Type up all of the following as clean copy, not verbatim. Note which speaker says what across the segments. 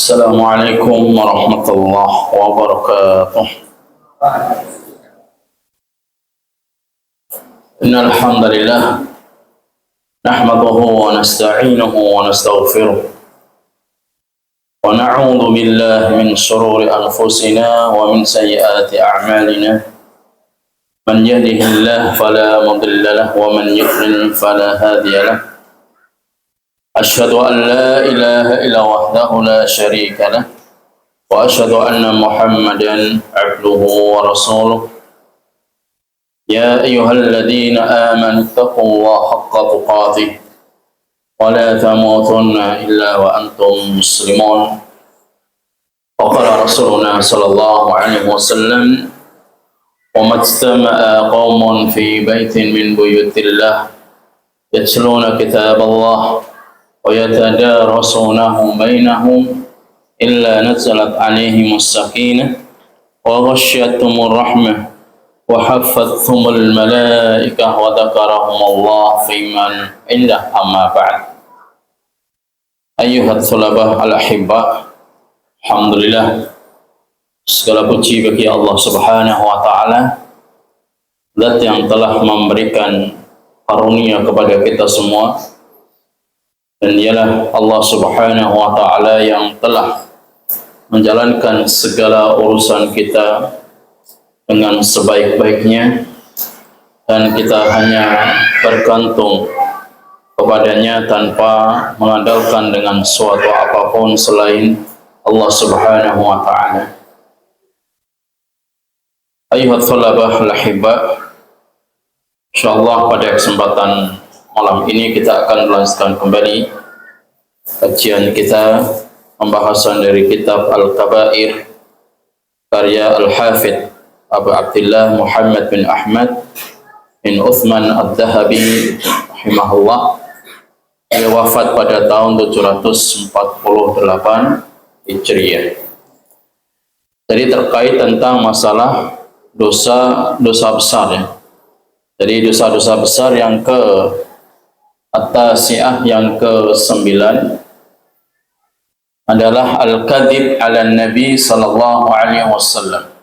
Speaker 1: السلام عليكم ورحمة الله وبركاته. إن الحمد لله نحمده ونستعينه ونستغفره ونعوذ بالله من شرور أنفسنا ومن سيئات أعمالنا. من يهده الله فلا مضل له ومن يضلل فلا هادي له. أشهد أن لا إله إلا وحده لا شريك له وأشهد أن محمدا عبده ورسوله. يا أيها الذين آمنوا اتقوا الله حق تقاته ولا تموتن إلا وأنتم مسلمون. وقال رسولنا صلى الله عليه وسلم: وما اجتمع قوم في بيت من بيوت الله يتلون كتاب الله ويتدارسونه بينهم إلا نزلت عليهم السكينة وغشيتهم الرحمة وحفتهم الملائكة وذكرهم الله في من عنده. أما بعد. أيها الطلبة الأحباء، Alhamdulillah, segala puji bagi Allah Subhanahu wa Ta'ala, Zat yang telah memberikan karunia kepada kita semua, dan dialah Allah Subhanahu wa Ta'ala yang telah menjalankan segala urusan kita dengan sebaik-baiknya, dan kita hanya bergantung kepadanya tanpa mengandalkan dengan suatu apapun selain Allah Subhanahu wa Ta'ala. Ayuhat thalabah al-ahibba, insyaallah pada kesempatan malam ini kita akan melanjutkan kembali kajian kita, pembahasan dari kitab Al-Kabair karya Al-Hafidh Abu Abdullah Muhammad bin Ahmad bin Uthman Ad-Dhahabi rahimahullah. Dia wafat pada tahun 748 Hijriah. Jadi terkait tentang masalah dosa besar, ya. Jadi dosa-dosa besar yang At-Tasi'ah, yang ke-9 adalah al-kadhib ala Nabi sallallahu alaihi wasallam.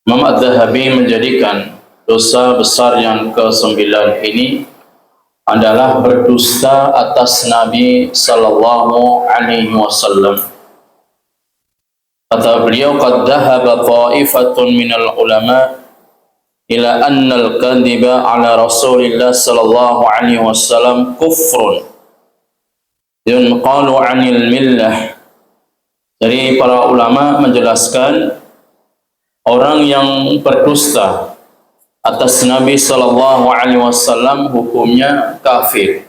Speaker 1: Imam Ad-Dhahabi menjadikan dosa besar yang ke-9 ini adalah berdusta atas Nabi sallallahu alaihi wasallam. Kata beliau, qad dhahaba ta'ifatun minal ulama ila anna al-kadhiba ala Rasulillah sallallahu alaihi wasallam kufrun yunqalu 'anil millah. Jadi para ulama menjelaskan orang yang berdusta atas Nabi sallallahu alaihi wasallam hukumnya kafir.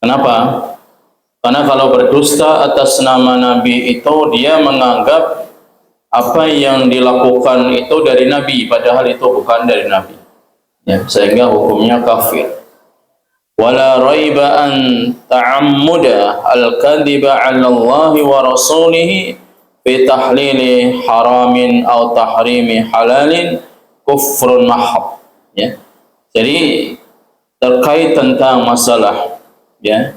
Speaker 1: Kenapa? Karena kalau berdusta atas nama Nabi itu dia menganggap apa yang dilakukan itu dari Nabi, padahal itu bukan dari Nabi, ya, sehingga hukumnya kafir. Wala raiba an ta'ammuda al-kadhiba 'ala Allah wa rasulih fi tahlili haramin aw tahrimi halalin kufrun mahab, ya. Jadi terkait tentang masalah, ya,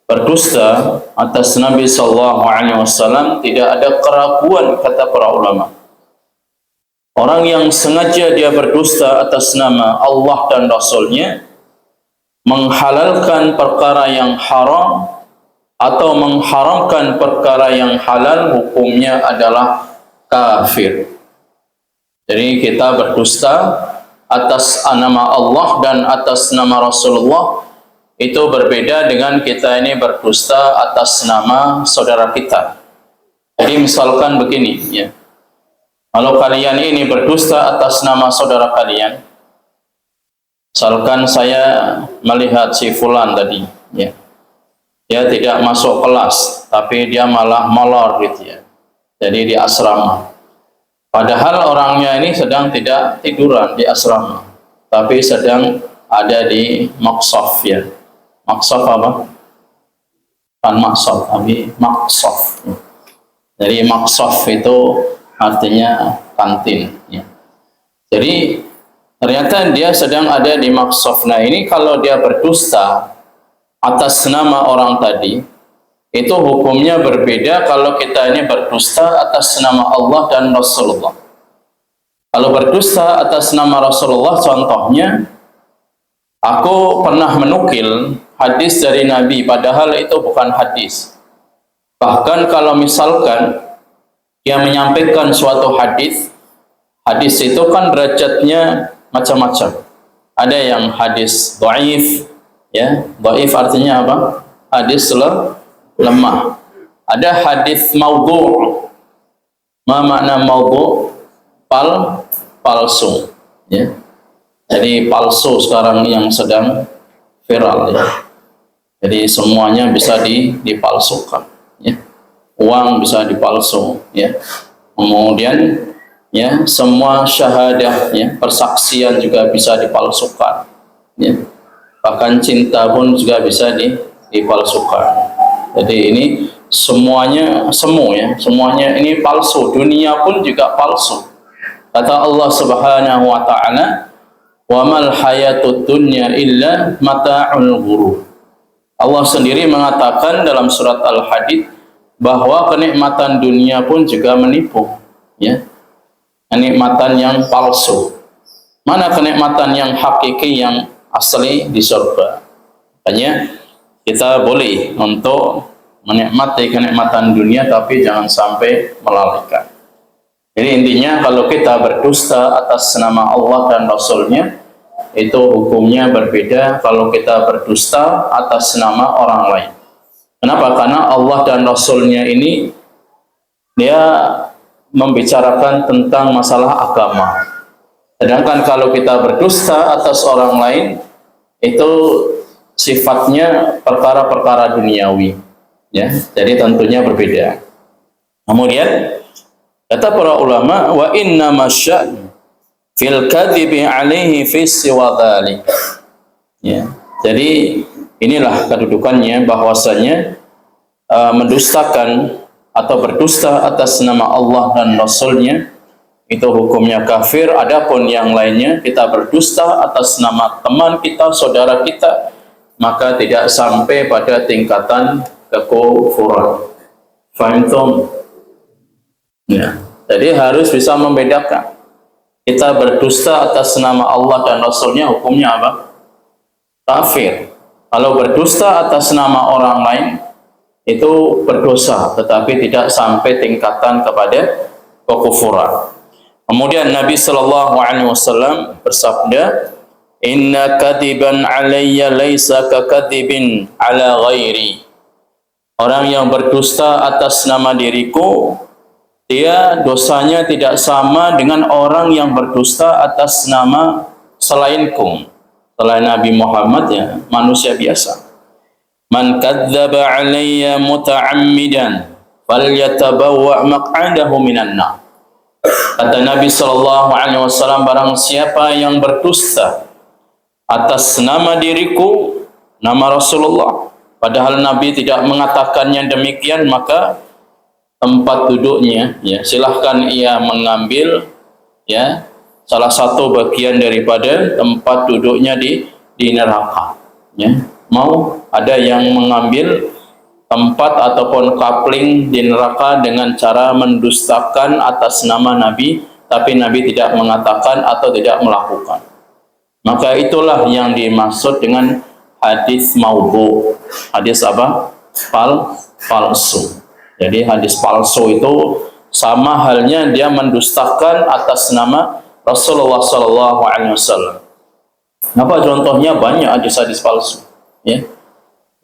Speaker 1: berdusta atas Nabi sallallahu alaihi wasallam tidak ada keraguan, kata para ulama. Orang yang sengaja dia berdusta atas nama Allah dan Rasulnya, menghalalkan perkara yang haram atau mengharamkan perkara yang halal, hukumnya adalah kafir. Jadi kita berdusta atas nama Allah dan atas nama Rasulullah itu berbeda dengan kita ini berdusta atas nama saudara kita. Jadi misalkan begini, ya, kalau kalian ini berdusta atas nama saudara kalian, misalkan saya melihat si fulan tadi, ya, dia tidak masuk kelas tapi dia malah molor gitu, ya, jadi di asrama, padahal orangnya ini sedang tidak tiduran di asrama tapi sedang ada di maqsaf, ya. Maqsaf apa? Kan maqsaf, tapi maqsaf. Jadi maqsaf itu artinya kantin, ya. Jadi ternyata dia sedang ada di maqsaf. Nah, ini kalau dia berdusta atas nama orang tadi, itu hukumnya berbeda kalau kita ini berdusta atas nama Allah dan Rasulullah. Kalau berdusta atas nama Rasulullah, contohnya, aku pernah menukil hadis dari Nabi, padahal itu bukan hadis. Bahkan kalau misalkan dia menyampaikan suatu hadis, hadis itu kan derajatnya macam-macam. Ada yang hadis dhaif, ya, dhaif artinya apa? Hadis lemah. Ada hadis maudhu'. Ma makna maudhu'? Palsu, ya. Jadi palsu sekarang yang sedang viral, ya. Jadi semuanya bisa dipalsukan, ya. Uang bisa dipalsu, ya. Kemudian, ya, semua syahadah, ya, persaksian juga bisa dipalsukan, ya. Bahkan cinta pun juga bisa dipalsukan. Jadi ini semuanya semu, ya, semuanya ini palsu. Dunia pun juga palsu. Kata Allah Subhanahu wa taala, "Wa mal hayatud dunya illa mata'ul ghurur." Allah sendiri mengatakan dalam surat Al-Hadid bahwa kenikmatan dunia pun juga menipu, ya. Kenikmatan yang palsu. Mana kenikmatan yang hakiki, yang asli di surga? Makanya kita boleh untuk menikmati kenikmatan dunia, tapi jangan sampai melalaikan. Jadi intinya, kalau kita berdusta atas nama Allah dan Rasulnya, itu hukumnya berbeda kalau kita berdusta atas nama orang lain. Kenapa? Karena Allah dan Rasulnya ini dia membicarakan tentang masalah agama. Sedangkan kalau kita berdusta atas orang lain, itu sifatnya perkara-perkara duniawi, ya. Jadi tentunya berbeda. Kemudian kata para ulama, wa inna masya' fil kadhibi alaihi fi siwa dzalik. Ya. Jadi inilah kedudukannya, bahwasanya mendustakan atau berdusta atas nama Allah dan Rasulnya itu hukumnya kafir. Adapun yang lainnya, kita berdusta atas nama teman kita, saudara kita, maka tidak sampai pada tingkatan kekufuran. Fahimtum? Ya. Jadi harus bisa membedakan. Kita berdusta atas nama Allah dan Rasulnya, hukumnya apa? Kafir. Kalau berdusta atas nama orang lain, itu berdosa, tetapi tidak sampai tingkatan kepada kekufuran. Kemudian Nabi Shallallahu Alaihi Wasallam bersabda, "Inna kadiban alayya laisa kakadibin ala ghairi." Orang yang berdusta atas nama diriku, dia dosanya tidak sama dengan orang yang berdusta atas nama selainku, selain Nabi Muhammad, ya, manusia biasa. Man kadzdzaba alayya muta'ammidan falyatabawwa maq'adahu minan nar. Kata Nabi sallallahu alaihi wasallam, barang siapa yang berdusta atas nama diriku, nama Rasulullah, padahal Nabi tidak mengatakannya demikian, maka tempat duduknya, ya, silahkan ia mengambil, ya, salah satu bagian daripada tempat duduknya di neraka, ya. Mau ada yang mengambil tempat ataupun kapling di neraka dengan cara mendustakan atas nama Nabi, tapi Nabi tidak mengatakan atau tidak melakukan, maka itulah yang dimaksud dengan hadis maudhu. Hadis apa? Palsu. Jadi hadis palsu itu sama halnya dia mendustakan atas nama Rasulullah Sallallahu Alaihi Wasallam. Apa contohnya? Banyak hadis-hadis palsu, ya.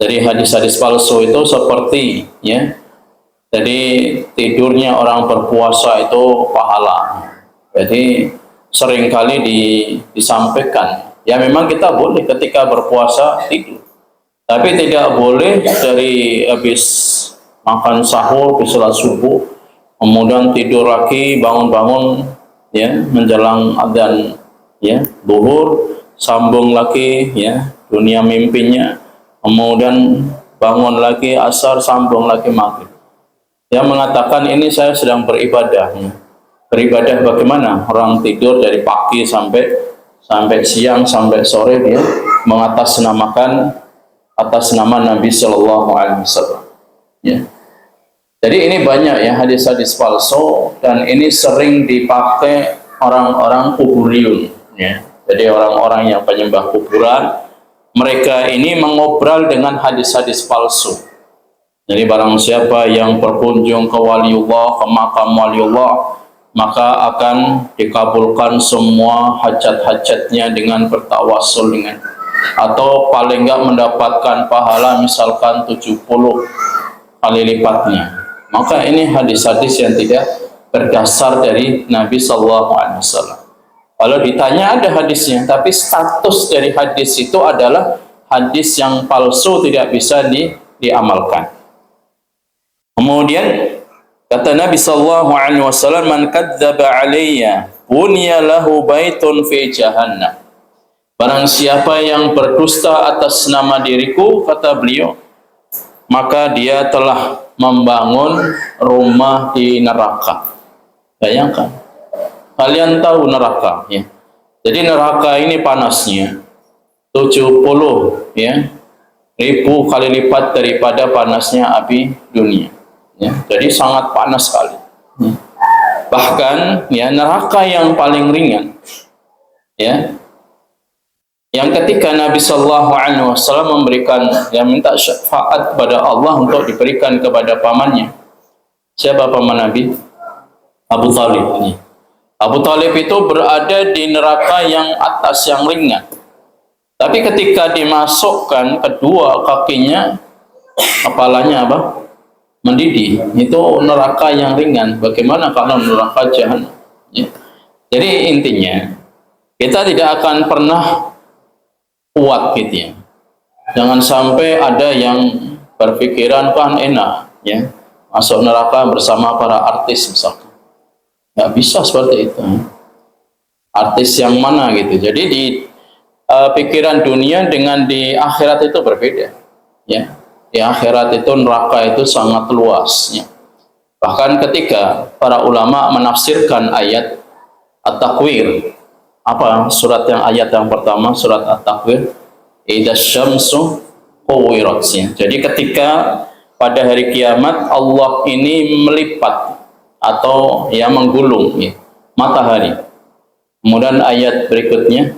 Speaker 1: Dari hadis-hadis palsu itu seperti, ya, jadi tidurnya orang berpuasa itu pahala. Jadi seringkali disampaikan, ya, memang kita boleh ketika berpuasa tidur, tapi tidak boleh dari habis makan sahur, sholat subuh, kemudian tidur lagi, bangun-bangun, ya, menjelang adzan, ya, zuhur, sambung lagi, ya, dunia mimpinya, kemudian bangun lagi asar, sambung lagi maghrib. Dia mengatakan ini saya sedang beribadah. Beribadah bagaimana? Orang tidur dari pagi sampai siang, sampai sore, dia mengatasnamakan atas nama Nabi Shallallahu Alaihi Wasallam. Ya. Jadi ini banyak ya hadis-hadis palsu, dan ini sering dipakai orang-orang kuburiyun. Ya. Jadi orang-orang yang penyembah kuburan, mereka ini mengobrol dengan hadis-hadis palsu. Jadi barang siapa yang berkunjung ke waliullah, ke makam waliullah, maka akan dikabulkan semua hajat-hajatnya dengan bertawassul dengan, atau paling enggak mendapatkan pahala misalkan 70 kali lipatnya. Maka ini hadis-hadis yang tidak berdasar dari Nabi Sallallahu Alaihi Wasallam. Kalau ditanya ada hadisnya, tapi status dari hadis itu adalah hadis yang palsu, tidak bisa diamalkan. Kemudian kata Nabi Sallallahu Alaihi Wasallam, man kadzdzaba alayya bunya lahu baitun fi jahannam. Barang siapa yang berdusta atas nama diriku, kata beliau, maka dia telah membangun rumah di neraka. Bayangkan, kalian tahu neraka ya. Jadi neraka ini panasnya 70 ya, 1000 kali lipat daripada panasnya api dunia ya. Jadi sangat panas sekali ya. Bahkan ya, neraka yang paling ringan ya, yang ketika Nabi Sallallahu Alaihi Wasallam memberikan, yang minta syafaat kepada Allah untuk diberikan kepada pamannya. Siapa paman Nabi? Abu Talib. Abu Talib itu berada di neraka yang atas, yang ringan. Tapi ketika dimasukkan kedua kakinya, kepalanya apa? Mendidih. Itu neraka yang ringan. Bagaimana kalau neraka jahanam? Ya. Jadi intinya, kita tidak akan pernah kuat gitu ya. Jangan sampai ada yang berpikiran kan enak ya, masuk neraka bersama para artis misalkan. Nggak bisa seperti itu. Artis yang mana gitu. Jadi di pikiran dunia dengan di akhirat itu berbeda ya. Di akhirat itu neraka itu sangat luas ya. Bahkan ketika para ulama menafsirkan ayat At-Takwir, apa surat yang ayat yang pertama, surat At-Takwir, idza syamsu kuwirat. Jadi ketika pada hari kiamat Allah ini melipat atau ya menggulung ya, matahari. Kemudian ayat berikutnya,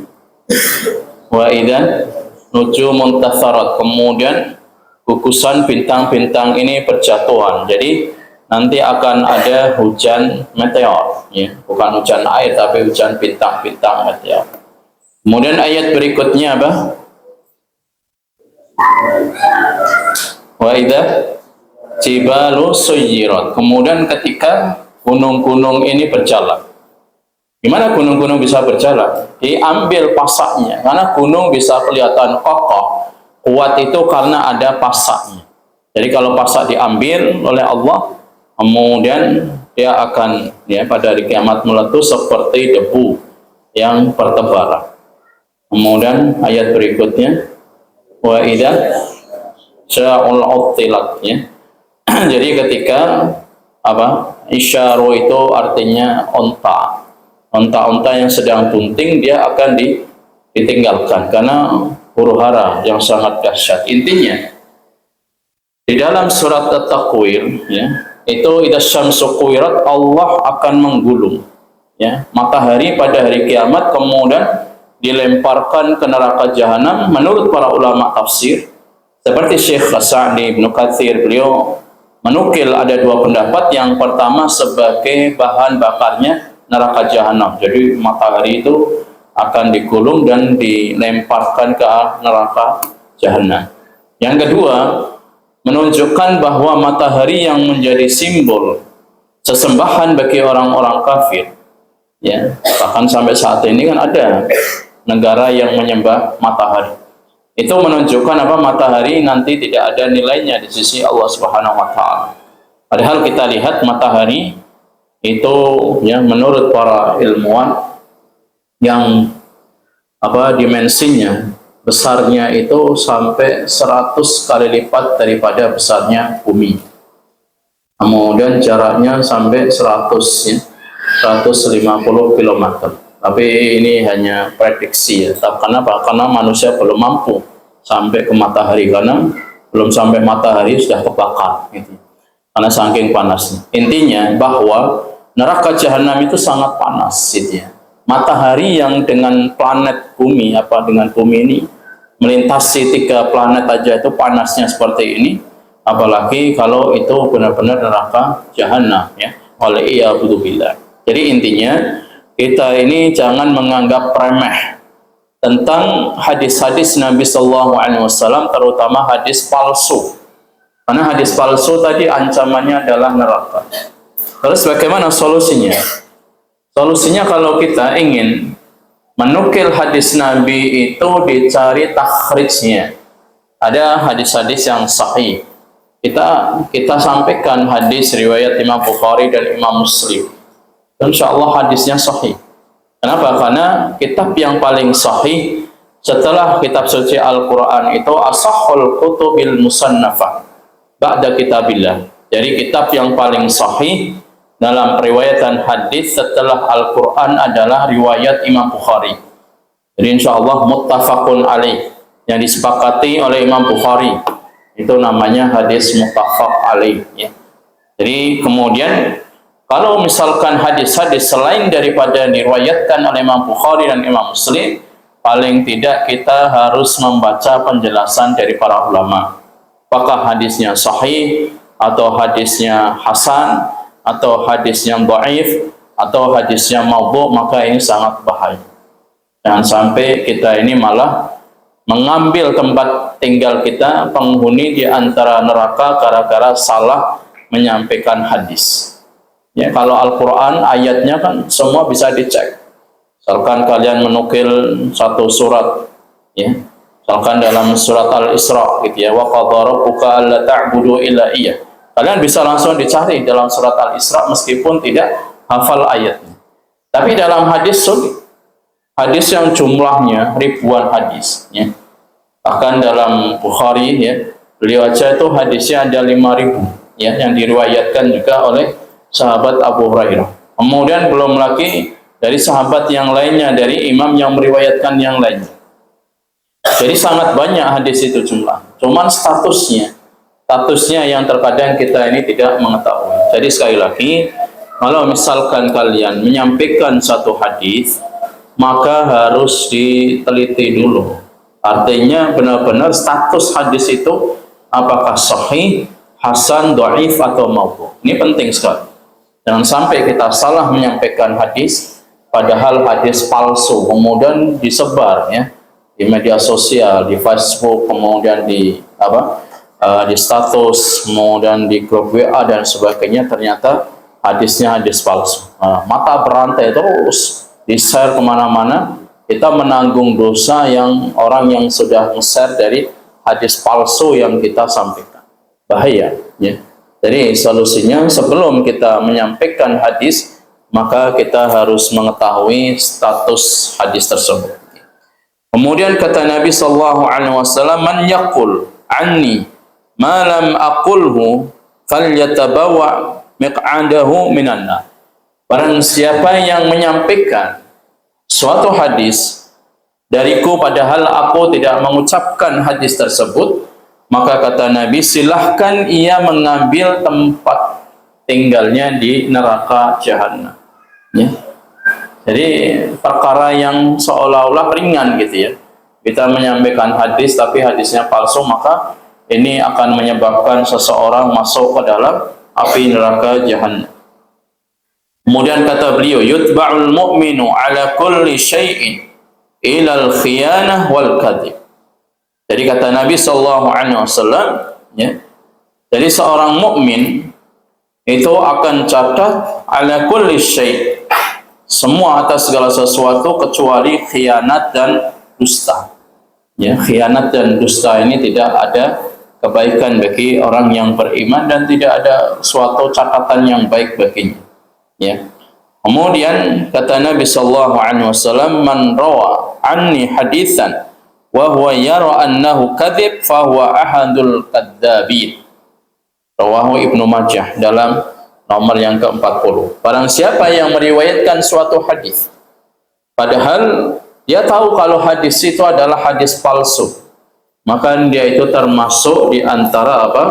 Speaker 1: wa idza nujumun tatharat, kemudian gugusan bintang-bintang ini berjatuhan. Jadi nanti akan ada hujan meteor ya, bukan hujan air tapi hujan bintang-bintang meteor. Kemudian ayat berikutnya apa? Wa idza jibalu suyirat, kemudian ketika gunung-gunung ini berjalan. Gimana gunung-gunung bisa berjalan? Diambil pasaknya, karena gunung bisa kelihatan kokoh, kuat itu karena ada pasaknya. Jadi kalau pasak diambil oleh Allah, kemudian dia akan ya pada hari kiamat meletus seperti debu yang bertebaran. Kemudian ayat berikutnya, wa idza sya'ul uttilat ya. Jadi ketika apa? Isyaru itu artinya onta. Onta-onta yang sedang bunting dia akan ditinggalkan karena huru-hara yang sangat dahsyat. Intinya di dalam surat At-Takwir ya, itu idza syamsu kuwirat, Allah akan menggulung ya matahari pada hari kiamat, kemudian dilemparkan ke neraka jahanam. Menurut para ulama tafsir seperti Syekh Sa'di Ibnu Katsir, beliau menukil ada dua pendapat. Yang pertama sebagai bahan bakarnya neraka jahanam, jadi matahari itu akan digulung dan dilemparkan ke neraka jahanam. Yang kedua, menunjukkan bahwa matahari yang menjadi simbol sesembahan bagi orang-orang kafir ya, bahkan sampai saat ini kan ada negara yang menyembah matahari. Itu menunjukkan apa? Matahari nanti tidak ada nilainya di sisi Allah Subhanahu wa taala. Padahal kita lihat matahari itu ya, menurut para ilmuwan yang apa dimensinya, besarnya itu sampai 100 kali lipat daripada besarnya bumi. Kemudian jaraknya sampai 100 ya, 150 km. Tapi ini hanya prediksi ya. Kenapa? Karena manusia belum mampu sampai ke matahari, karena belum sampai matahari sudah kebakar gitu. Karena saking panasnya. Intinya bahwa neraka jahanam itu sangat panas gitu ya. Matahari yang dengan planet bumi, dengan bumi ini melintasi 3 planet aja itu panasnya seperti ini, apalagi kalau itu benar-benar neraka jahanam ya. Waliyadzubillah. Jadi intinya kita ini jangan menganggap remeh tentang hadis-hadis Nabi Shallallahu Alaihi Wasallam, terutama hadis palsu. Karena hadis palsu tadi ancamannya adalah neraka. Terus bagaimana solusinya? Solusinya kalau kita ingin menukil hadis Nabi itu dicari takhrijnya. Ada hadis-hadis yang sahih. Kita sampaikan hadis riwayat Imam Bukhari dan Imam Muslim. Insya Allah hadisnya sahih. Kenapa? Karena kitab yang paling sahih setelah kitab suci Al-Quran itu asahhul kutubil musannafah ba'da kitabillah. Jadi kitab yang paling sahih dalam riwayatan hadis setelah Al-Quran adalah riwayat Imam Bukhari. Jadi insya Allah muttafaqun alaih, yang disepakati oleh Imam Bukhari. Itu namanya hadis muttafaq alaih ya. Jadi kemudian kalau misalkan hadis-hadis selain daripada diriwayatkan oleh Imam Bukhari dan Imam Muslim, paling tidak kita harus membaca penjelasan dari para ulama. Apakah hadisnya sahih, atau hadisnya hasan, atau hadisnya dhaif, atau hadisnya maudhu, maka ini sangat bahaya. Jangan sampai kita ini malah mengambil tempat tinggal kita, penghuni di antara neraka gara-gara salah menyampaikan hadis. Ya, kalau Al-Quran ayatnya kan semua bisa dicek. Misalkan kalian menukil satu surat, ya, misalkan dalam surat Al-Isra gitu ya, wa qadha rabbuka alla ta'budu illa iyyah. Kalian bisa langsung dicari dalam surat Al-Isra meskipun tidak hafal ayatnya. Tapi dalam hadis sulit. Hadis yang jumlahnya ribuan hadis, ya. Bahkan dalam Bukhari ya, beliau aja itu hadisnya ada 5.000 ya, yang diriwayatkan juga oleh sahabat Abu Hurairah. Kemudian belum lagi dari sahabat yang lainnya, dari imam yang meriwayatkan yang lainnya. Jadi sangat banyak hadis itu jumlah. Cuman statusnya yang terkadang kita ini tidak mengetahui. Jadi sekali lagi, kalau misalkan kalian menyampaikan satu hadis, maka harus diteliti dulu. Artinya benar-benar status hadis itu apakah sahih, hasan, dhaif atau maudhu. Ini penting sekali. Jangan sampai kita salah menyampaikan hadis, padahal hadis palsu, kemudian disebar ya di media sosial, di Facebook, kemudian di status, kemudian di grup WA dan sebagainya, ternyata hadisnya hadis palsu. Mata berantai terus, di-share kemana-mana, kita menanggung dosa yang orang yang sudah nge-share dari hadis palsu yang kita sampaikan. Bahaya ya. Jadi solusinya sebelum kita menyampaikan hadis, maka kita harus mengetahui status hadis tersebut. Kemudian kata Nabi sallallahu alaihi wasallam, "Man yaqul anni ma lam aqulhu falyatabawa miq'adahu minan nar." Barang siapa yang menyampaikan suatu hadis dariku padahal aku tidak mengucapkan hadis tersebut, maka kata Nabi, silahkan ia mengambil tempat tinggalnya di neraka jahanam. Ya. Jadi perkara yang seolah-olah ringan gitu ya. Kita menyampaikan hadis tapi hadisnya palsu, maka ini akan menyebabkan seseorang masuk ke dalam api neraka jahanam. Kemudian kata beliau, yutba'ul mu'minu ala kulli syai'in ilal khiyanah wal kadhib. Jadi kata Nabi sallallahu alaihi wasallam, ya. Jadi seorang mukmin itu akan catat ala kulli syai', semua atas segala sesuatu kecuali khianat dan dusta. Ya, khianat dan dusta ini tidak ada kebaikan bagi orang yang beriman dan tidak ada suatu catatan yang baik baginya. Ya. Kemudian kata Nabi sallallahu alaihi wasallam, man rawa anni haditsan wa huwa yara annahu kadzib fa huwa ahadul kadzdzabin. Rawahu Ibnu Majah dalam nomor yang ke-40. Barang siapa yang meriwayatkan suatu hadis padahal dia tahu kalau hadis itu adalah hadis palsu, maka dia itu termasuk di antara apa?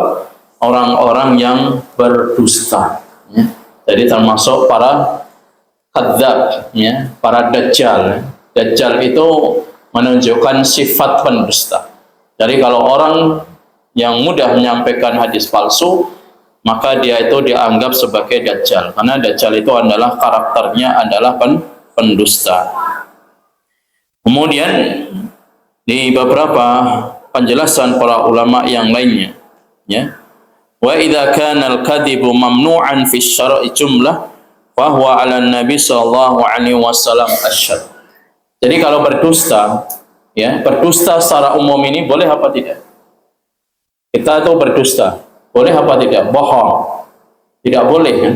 Speaker 1: Orang-orang yang berdusta, ya. Jadi termasuk para kadzab, ya, para dajjal. Dajjal itu menunjukkan sifat pendusta. Jadi kalau orang yang mudah menyampaikan hadis palsu, maka dia itu dianggap sebagai dajjal, karena dajjal itu adalah karakternya adalah pendusta. Kemudian di beberapa penjelasan para ulama yang lainnya, ya, wa idza kana al-kadhibu mamnu'an fi syar'i jumlah fa huwa 'ala nabi sallallahu alaihi wasallam asyad. Jadi kalau berdusta, ya, berdusta secara umum ini boleh apa tidak? Kita itu berdusta, boleh apa tidak? Bohong, tidak boleh, kan?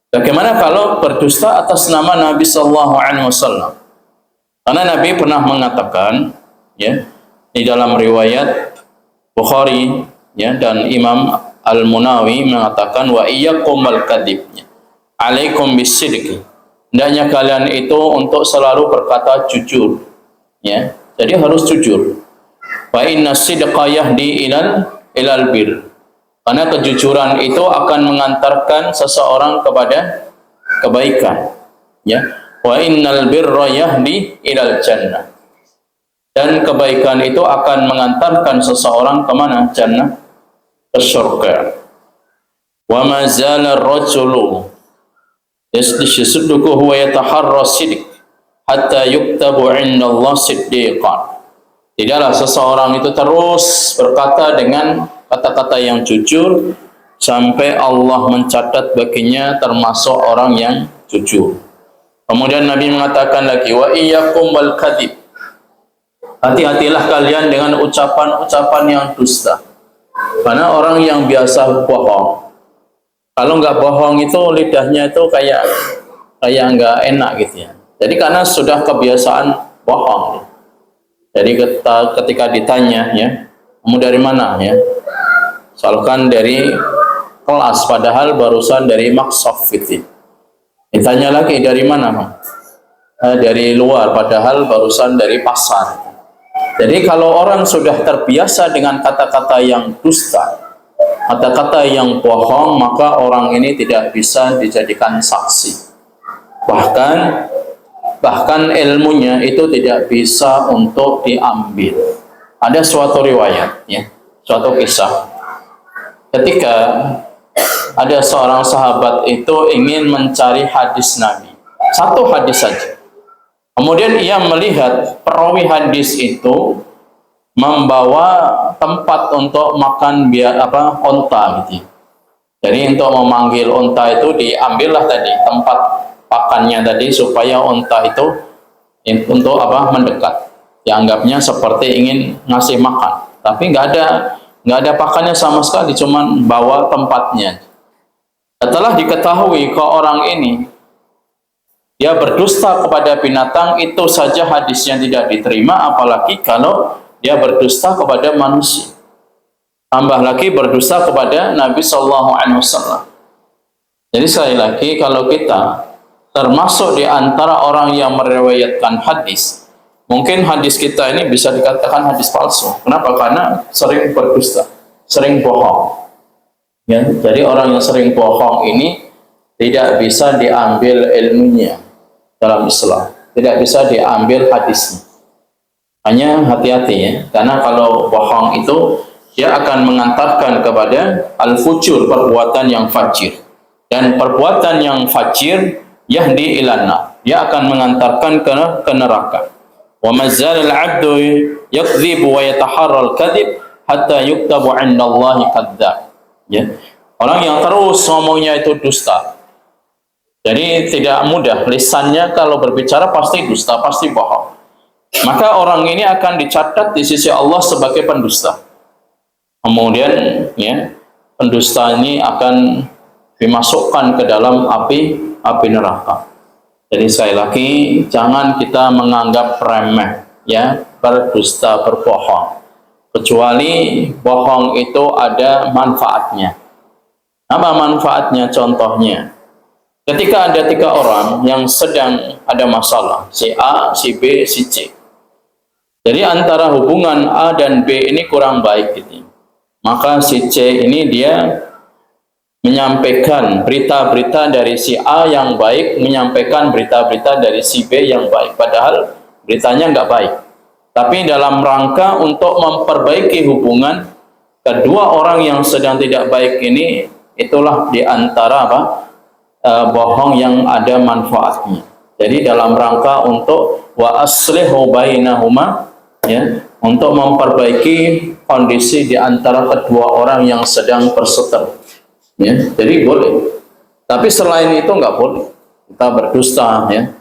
Speaker 1: Bagaimana kalau berdusta atas nama Nabi sallallahu alaihi wasallam? Karena Nabi pernah mengatakan, ya, di dalam riwayat Bukhari, ya, dan Imam Al-Munawi mengatakan wa iyyakum wal kadhib, alaikum bisidqi, hendaknya kalian itu untuk selalu berkata jujur, ya, jadi harus jujur. Wa inna sidqa yahdi ilal bir, karena kejujuran itu akan mengantarkan seseorang kepada kebaikan, ya. Wa innal birra yahdi ilal jannah, dan kebaikan itu akan mengantarkan seseorang kemana? Jannah, ke surga. Wa ma zala ar-rajulu yasduquhu wa yataharra sidq hatta yuktabu 'inda Allah siddiqan. Tidaklah seseorang itu terus berkata dengan kata-kata yang jujur sampai Allah mencatat baginya termasuk orang yang jujur. Kemudian Nabi mengatakan lagi, wa iyyakum wal kadhib, hati-hatilah kalian dengan ucapan-ucapan yang dusta. Karena orang yang biasa bohong, kalau nggak bohong itu lidahnya itu kayak nggak enak gitu, ya. Jadi karena sudah kebiasaan bohong. Jadi ketika ditanya, ya, kamu dari mana, ya, misalkan dari kelas, padahal barusan dari maksaf gitu. Ditanya lagi dari mana, dari luar, padahal barusan dari pasar. Jadi kalau orang sudah terbiasa dengan kata-kata yang dusta, kata-kata yang bohong, maka orang ini tidak bisa dijadikan saksi. Bahkan ilmunya itu tidak bisa untuk diambil. Ada suatu riwayat, ya, suatu kisah. Ketika ada seorang sahabat itu ingin mencari hadis Nabi, satu hadis saja. Kemudian ia melihat perawi hadis itu membawa tempat untuk makan onta gitu. Jadi untuk memanggil onta itu diambillah tadi tempat pakannya tadi supaya onta itu untuk mendekat. Dianggapnya seperti ingin ngasih makan, tapi nggak ada pakannya sama sekali, cuman bawa tempatnya. Setelah diketahui ke orang ini dia berdusta kepada binatang, itu saja hadisnya tidak diterima, apalagi kalau dia berdusta kepada manusia. Tambah lagi berdusta kepada Nabi Sallallahu Alaihi Wasallam. Jadi sekali lagi, kalau kita termasuk di antara orang yang meriwayatkan hadis, mungkin hadis kita ini bisa dikatakan hadis palsu. Kenapa? Karena sering berdusta, sering bohong. Ya, jadi orang yang sering bohong ini tidak bisa diambil ilmunya dalam Islam, tidak bisa diambil hadisnya. Hanya hati-hati, ya, karena kalau bohong itu dia akan mengantarkan kepada al-fujur, perbuatan yang fajir, dan perbuatan yang fajir yahdi ilana, dia akan mengantarkan ke neraka. Wa mazal al-'abdu yakdzibu wa yataharra al-kadhib hatta yuktabu 'inda Allah kadzdzab. Ya, orang yang terus ngomongnya itu dusta. Jadi tidak mudah, lisannya kalau berbicara pasti dusta, pasti bohong. Maka orang ini akan dicatat di sisi Allah sebagai pendusta. Kemudian, ya, pendusta ini akan dimasukkan ke dalam api neraka. Jadi sekali lagi, jangan kita menganggap remeh, ya, berdusta, berbohong. Kecuali bohong itu ada manfaatnya. Apa manfaatnya? Contohnya, ketika ada 3 orang yang sedang ada masalah, si A, si B, si C. Jadi antara hubungan A dan B ini kurang baik gitu. Maka si C ini dia menyampaikan berita-berita dari si A yang baik, menyampaikan berita-berita dari si B yang baik, padahal beritanya nggak baik. Tapi dalam rangka untuk memperbaiki hubungan kedua orang yang sedang tidak baik ini, itulah diantara bohong yang ada manfaatnya. Jadi dalam rangka untuk wa aslihu bainahuma, ya, untuk memperbaiki kondisi di antara kedua orang yang sedang berseteru. Ya, jadi boleh. Tapi selain itu nggak boleh kita berdusta, ya.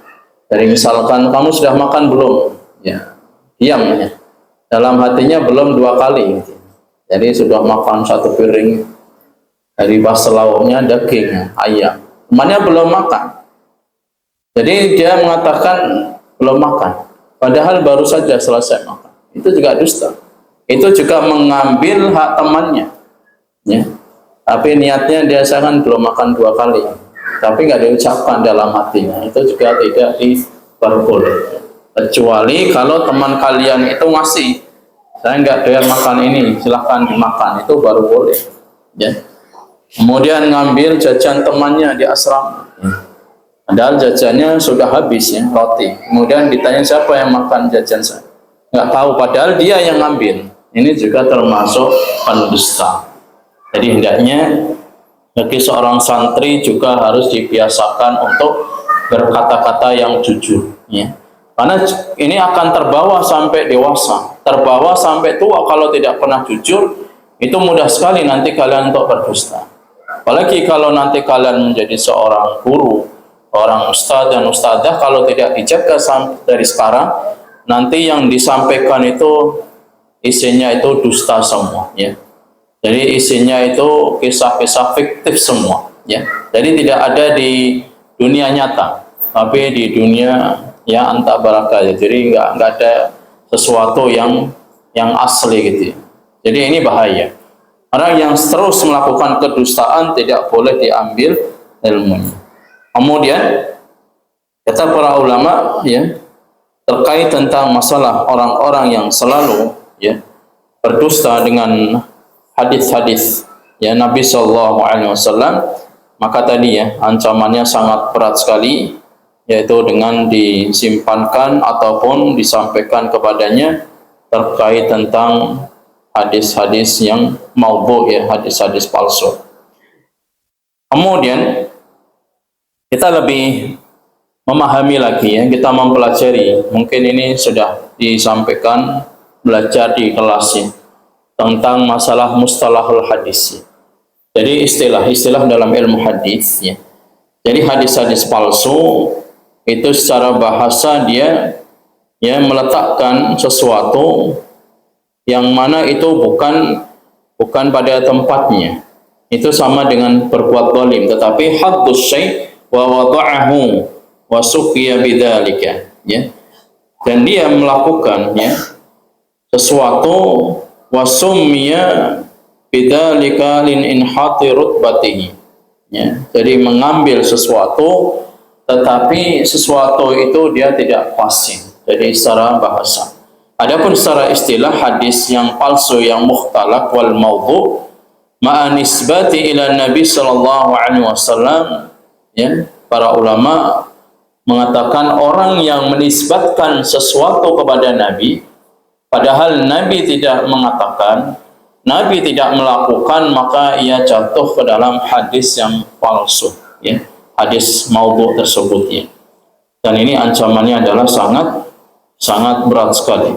Speaker 1: Dari misalkan kamu sudah makan belum? Ya, diam ya. Dalam hatinya belum 2 kali. Jadi sudah makan 1 piring dari pas lauknya daging ayam. Temannya belum makan. Jadi dia mengatakan belum makan, padahal baru saja selesai makan. Itu juga dusta. Itu juga mengambil hak temannya. Ya. Tapi niatnya dia kan belum makan 2 kali, tapi nggak diucapkan dalam hatinya. Itu juga tidak diperbolehkan. Kecuali kalau teman kalian itu masih, saya nggak doyan makan ini, silahkan dimakan, itu baru boleh. Ya. Kemudian ngambil jajan temannya di asrama, padahal jajannya sudah habis, ya, roti. Kemudian ditanya siapa yang makan jajan saya, nggak tahu, padahal dia yang ngambil. Ini juga termasuk pendusta. Jadi hendaknya bagi seorang santri juga harus dibiasakan untuk berkata-kata yang jujur, ya. Karena ini akan terbawa sampai dewasa, terbawa sampai tua. Kalau tidak pernah jujur, itu mudah sekali nanti kalian untuk berdusta. Apalagi kalau nanti kalian menjadi seorang guru, orang ustadz dan ustadzah, kalau tidak dijaga dari sekarang, nanti yang disampaikan itu isinya itu dusta semua, ya. Jadi isinya itu kisah-kisah fiktif semua, ya. Jadi tidak ada di dunia nyata, tapi di dunia ya antabaraka, ya. Jadi nggak ada sesuatu yang asli gitu, ya. Jadi ini bahaya. Orang yang terus melakukan kedustaan tidak boleh diambil ilmunya. Kemudian kata para ulama, ya, terkait tentang masalah orang-orang yang selalu, ya, berdusta dengan hadis-hadis, ya, Nabi Shallallahu Alaihi Wasallam, maka tadi, ya, ancamannya sangat berat sekali, yaitu dengan disimpankan ataupun disampaikan kepadanya terkait tentang hadis-hadis yang maudhu, ya, hadis-hadis palsu. Kemudian kita lebih memahami lagi, ya, kita mempelajari, mungkin ini sudah disampaikan belajar di kelas, ya, tentang masalah mustalahul hadis, ya. Jadi istilah-istilah dalam ilmu hadis, ya. Jadi hadis-hadis palsu itu secara bahasa dia, ya, meletakkan sesuatu yang mana itu bukan pada tempatnya. Itu sama dengan berbuat zalim, tetapi haddus syai' wa wada'ahu wa suqiya bidzalika, ya. Dan dia melakukan, ya, sesuatu wasummiya bidzalika lin inhati rutbatihi, ya. Jadi mengambil sesuatu tetapi sesuatu itu dia tidak pasti. Jadi secara bahasa. Adapun secara istilah, hadis yang palsu, yang mukhtalaq wal maudhu ma'a nisbati ila Nabi sallallahu alaihi wasallam, ya, para ulama mengatakan orang yang menisbatkan sesuatu kepada Nabi padahal Nabi tidak mengatakan, Nabi tidak melakukan, maka ia jatuh ke dalam hadis yang palsu, ya, hadis maudhu tersebut, ya. Dan ini ancamannya adalah sangat berat sekali.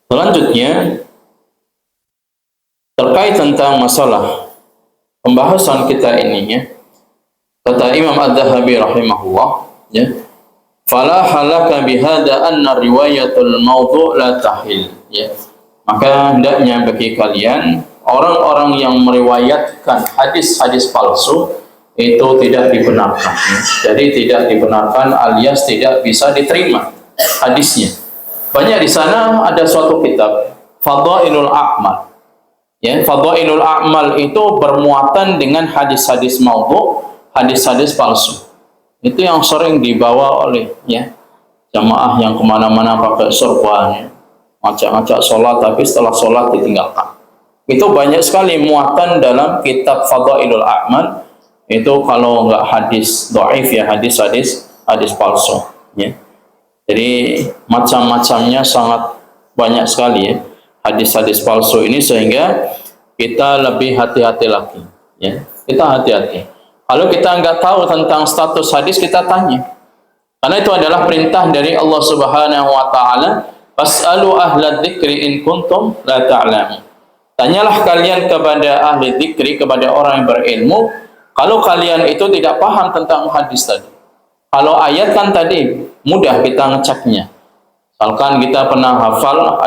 Speaker 1: Selanjutnya terkait tentang masalah pembahasan kita ini, ya, kata Imam Adz-Dzahabi rahimahullah, ya, fala halaka bihada anna riwayatul maudhu la tahil, ya. Maka hendaknya bagi kalian orang-orang yang meriwayatkan hadis-hadis palsu itu tidak dibenarkan, ya. Jadi tidak dibenarkan alias tidak bisa diterima hadisnya. Banyak di sana ada suatu kitab Fadhailul A'mal, ya. Fadhailul A'mal itu bermuatan dengan hadis-hadis maudhu, hadis-hadis palsu. Itu yang sering dibawa oleh, ya. jamaah yang kemana-mana pakai sorban, ya, ngajak-ngajak sholat tapi setelah sholat ditinggalkan. Itu banyak sekali muatan dalam kitab Fadailul A'mal. Itu kalau nggak hadis dhaif ya, hadis palsu, ya. Jadi macam-macamnya sangat banyak sekali ya hadis-hadis palsu ini, sehingga kita lebih hati-hati lagi, ya. Kita hati-hati. Kalau kita nggak tahu tentang status hadis, kita tanya. Karena itu adalah perintah dari Allah Subhanahu wa taala, "Fas'alu ahla dzikri in kuntum la ta'lamun." Tanyalah kalian kepada ahli dzikri, kepada orang yang berilmu, kalau kalian itu tidak paham tentang hadis tadi. Kalau ayat kan tadi mudah kita ngeceknya. Misalkan kita pernah hafal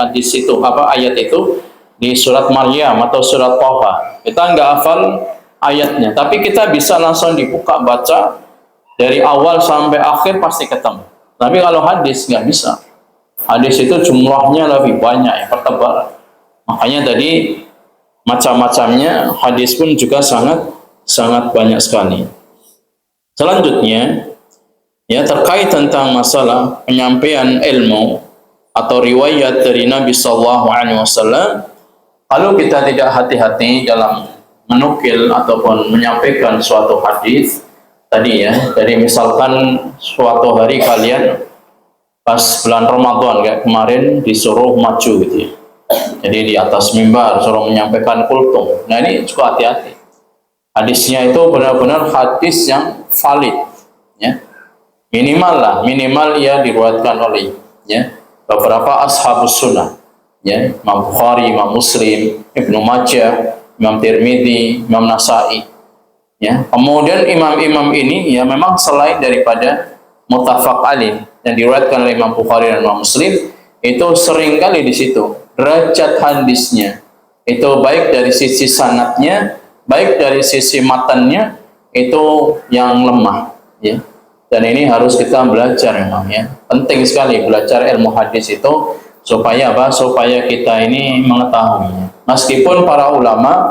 Speaker 1: hadis itu, ayat itu di surat Maryam atau surat Thaha. Kita nggak hafal ayatnya, tapi kita bisa langsung dibuka baca dari awal sampai akhir pasti ketemu. Tapi kalau hadis nggak bisa. Hadis itu jumlahnya lebih banyak, ya, pertebal. Makanya tadi macam-macamnya hadis pun juga sangat banyak sekali. Selanjutnya, ya, terkait tentang masalah penyampaian ilmu atau riwayat dari Nabi Sallallahu Alaihi Wasallam, kalau kita tidak hati-hati dalam menukil ataupun menyampaikan suatu hadis tadi, ya, dari misalkan suatu hari kalian pas bulan Ramadan kayak kemarin disuruh maju gitu, ya. Jadi di atas mimbar suruh menyampaikan kultum. Nah, ini juga hati-hati. Hadisnya itu benar-benar hadis yang valid, ya. Minimal ia diriwayatkan oleh, ya, beberapa ashabus sunnah, ya, Imam Bukhari, Imam Muslim, Ibnu Majah, Imam Tirmidzi, Imam Nasai, ya. Kemudian imam-imam ini ya memang selain daripada muttafaq alaih yang diriwayatkan oleh Imam Bukhari dan Imam Muslim, itu seringkali di situ derajat hadisnya itu baik dari sisi sanadnya, baik dari sisi matannya itu yang lemah, ya. Dan ini harus kita belajar memang, ya. Penting sekali belajar ilmu hadis itu supaya apa? Supaya kita ini mengetahuinya. Meskipun para ulama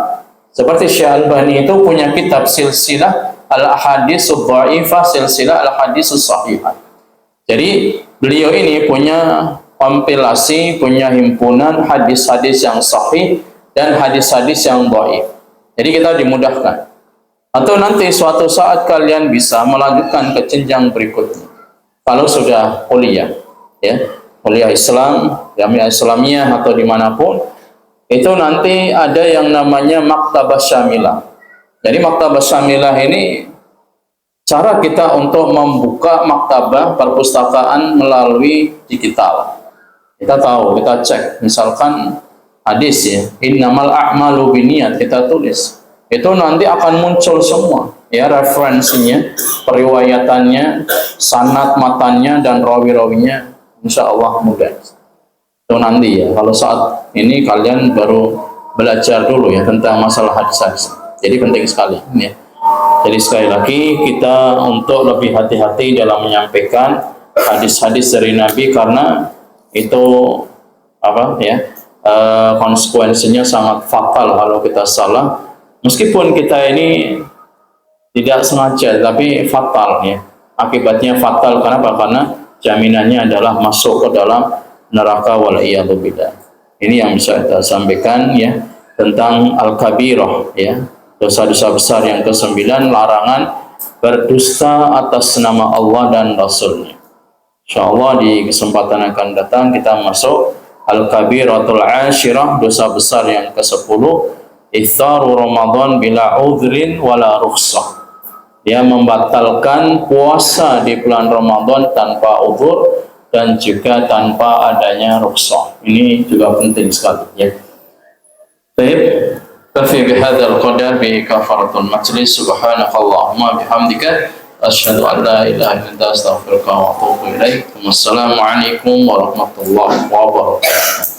Speaker 1: seperti Syekh Albani itu punya kitab silsilah al-ahadits dhaifah, silsilah al-ahadits shahihah. Jadi beliau ini punya kompilasi, punya himpunan hadis-hadis yang sahih dan hadis-hadis yang dhaif. Jadi kita dimudahkan. Atau nanti suatu saat kalian bisa melanjutkan ke jenjang berikutnya. Kalau sudah kuliah, ya, kuliah Islam, jamiah Islamiyah atau dimanapun, itu nanti ada yang namanya maktabah syamilah. Jadi maktabah syamilah ini cara kita untuk membuka maktabah perpustakaan melalui digital. Kita tahu, kita cek, misalkan hadis, ya, innamal a'malu binniyat, kita tulis. Itu nanti akan muncul semua, ya, referensinya, periwayatannya, sanad matannya dan rawi-rawinya, insya Allah mudah. Itu nanti, ya, kalau saat ini kalian baru belajar dulu, ya, tentang masalah hadis-hadis. Jadi penting sekali, ya. Jadi sekali lagi kita untuk lebih hati-hati dalam menyampaikan hadis-hadis dari Nabi, karena itu apa, ya, konsekuensinya sangat fatal kalau kita salah. Meskipun kita ini tidak sengaja, tapi fatal, ya. Akibatnya fatal. Kenapa? Karena jaminannya adalah masuk ke dalam neraka wal'iyadzubillah. Ini yang bisa kita sampaikan, ya, tentang al-kabirah, ya, dosa-dosa besar yang ke-9, larangan berdusta atas nama Allah dan Rasulnya. InsyaAllah di kesempatan akan datang kita masuk al-kabiratul ashirah, dosa besar yang ke-10, iftaru Ramadan bila udhrin wala rukhsah. Dia membatalkan puasa di bulan Ramadan tanpa udhur dan juga tanpa adanya rukhsah. Ini juga penting sekali, ya. Baik, kafi bihadzal qadar bi kafaratul majlis. Subhanakallahumma bihamdika asyhadu an la ilaha illa anta astaghfiruka wa atubu ilaik. Wassalamu alaikum warahmatullahi wabarakatuh.